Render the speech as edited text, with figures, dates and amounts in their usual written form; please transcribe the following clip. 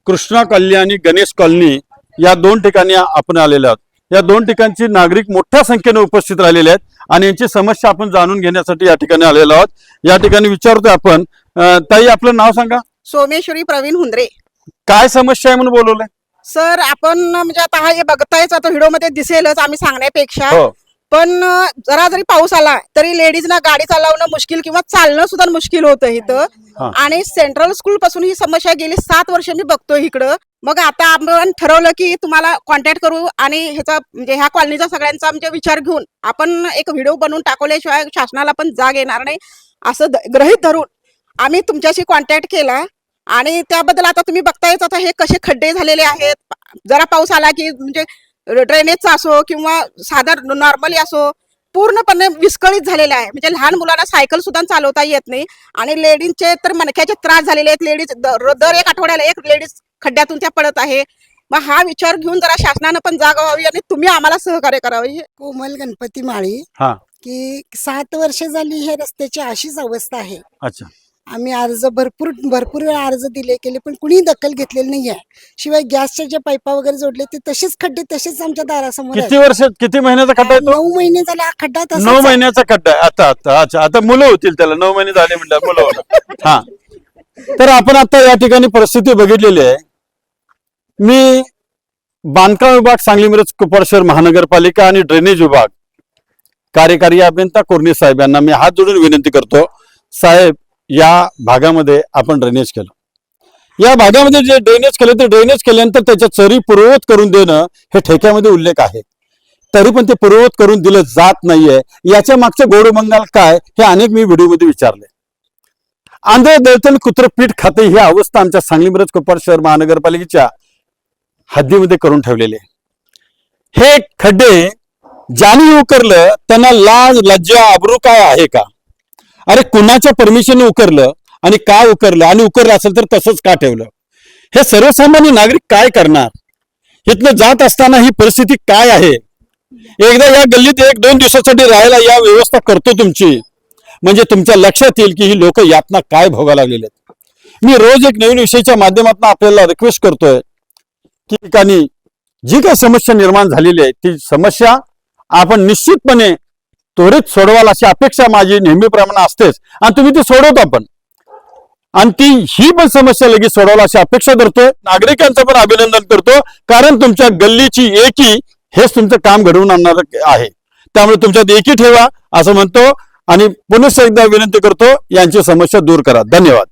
Krishna colony आणि Ganesh colony या दोन ठिकाणी आपण आलेले आहोत। या दोन ठिकाणची नागरिक मोठ्या संख्येने उपस्थित राहिलेले आहेत आणि यांची समस्या आपण जाणून घेण्यासाठी या ठिकाणी आलेलो आहोत। या ठिकाणी विचारतोय आपण, ताई आपलं नाव सांगा। सोमेश्वरी प्रवीण हुंद्रे। काय समस्या आहे म्हणून बोलवलंय? सर आपण म्हणजे आता हे बघतायच, आता व्हिडिओ मध्ये दिसेलच आम्ही सांगण्यापेक्षा, हो पण जरा जरी पाऊस आला तरी लेडीजना गाडी चालवणं मुश्किल किंवा चालणं सुद्धा मुश्किल होतं इथं। हा. आणि सेंट्रल स्कूल पासून ही समस्या गेली 7 वर्ष मी बघतोय इकडं। मग आता आपण ठरवलं की तुम्हाला कॉन्टॅक्ट करू आणि ह्याचा म्हणजे ह्या कॉलनीचा सगळ्यांचा म्हणजे विचार घेऊन आपण एक व्हिडिओ बनवून टाकल्याशिवाय शासनाला पण जाग येणार नाही असं गृहीत धरून आम्ही तुमच्याशी कॉन्टॅक्ट केला। आणि त्याबद्दल आता तुम्ही बघतायच, आता हे कसे खड्डे झालेले आहेत। जरा पाऊस आला की म्हणजे ड्रेनेजचा असो किंवा साधा नॉर्मली असो पूर्णपणे विस्कळीत झालेला आहे। म्हणजे लहान मुलांना सायकल सुद्धा चालवता येत नाही आणि लेडीजचे तर मणक्याचे त्रास झालेले आहेत। लेडीज दर एक आठवड्याला एक लेडीज खड्ड्यातून त्या पडत आहे। मग हा विचार घेऊन जरा शासनानं पण जागा व्हावी आणि तुम्ही आम्हाला सहकार्य करावे। कोमल गणपती माळी हा की 7 वर्ष झाली हे रस्त्याची अशीच अवस्था आहे। अच्छा, आम्ही अर्ज भरपूर वेळा अर्ज केले पण कुणी दखल घेतलेली नाही आहे। शिवाय गॅसच्या जे पाईपा वगैरे जोडले ते तसेच खड्डे तसेच आमच्या दारासमोर किती वर्ष किती महिन्याचा खड्डा आहे तो? 9 महिने झाले हा खड्डा 9 महिन्याचा खड्डा आहे। आता आता अच्छा, आता मुलं होतील त्याला, 9 महिने झाले म्हणलं मुलं होणार। हा, तर आपण आता या ठिकाणी परिस्थिती बघितलेली आहे। मी बांधकाम विभाग सांगली मिरज कुपवाड शहर महानगरपालिका आणि ड्रेनेज विभाग कार्यकारी अभियंता कोर्णी साहेब यांना मी हात जोडून विनंती करतो, साहेब या भागामध्ये आपण ड्रेनेज केलं, या भागामध्ये जे ड्रेनेज केलं ते ड्रेनेज केल्यानंतर त्याच्या चरी पूर्ववत करून देणं हे ठेक्यामध्ये उल्लेख आहे, तरी पण ते पूर्ववत करून दिलं जात नाहीये। याच्या मागचं गोडमंगल काय हे अनेक मी व्हिडिओमध्ये विचारले। आंधळ दळतण कुत्र पीठ खाते ही अवस्था आमच्या सांगली मिरज कुपवाड शहर महानगरपालिकेच्या हद्दीमध्ये करून ठेवलेले। हे खड्डे ज्यांनी उकरलं त्यांना लाज लज्जा अब्रू काय आहे का? अरे कुणाच्या परमिशनने उकरलं आणि काय उकरलं, आणि उकरलं असेल तर तसंच का ठेवलं? हे सर्वसामान्य नागरिक काय करणार? इथनं जात असताना ही परिस्थिती काय आहे? एकदा या गल्लीत 1-2 दिवसासाठी राहायला या व्यवस्था करतो तुमची, म्हणजे तुमच्या लक्षात येईल की ही लोक यातना काय भोगायला लागलेले आहेत। मी रोज एक नवीन विषयाच्या माध्यमातून आपल्याला रिक्वेस्ट करतोय की ठिकाणी जी काही समस्या निर्माण झालेली आहे ती समस्या आपण निश्चितपणे त्वरित सोडवाल अशी अपेक्षा माझी नेहमीप्रमाणे असतेच आणि तुम्ही ती सोडवता पण, आणि ती ही पण समस्या लगेच सोडवाल अशी अपेक्षा धरतोय। नागरिकांचं पण अभिनंदन करतो, कारण तुमच्या गल्लीची एकी हेच तुमचं काम घडवून आणणार आहे। त्यामुळे तुमच्यात एकी ठेवा असं म्हणतो आणि पुन्हा एकदा विनंती करतो, यांची समस्या दूर करा। धन्यवाद।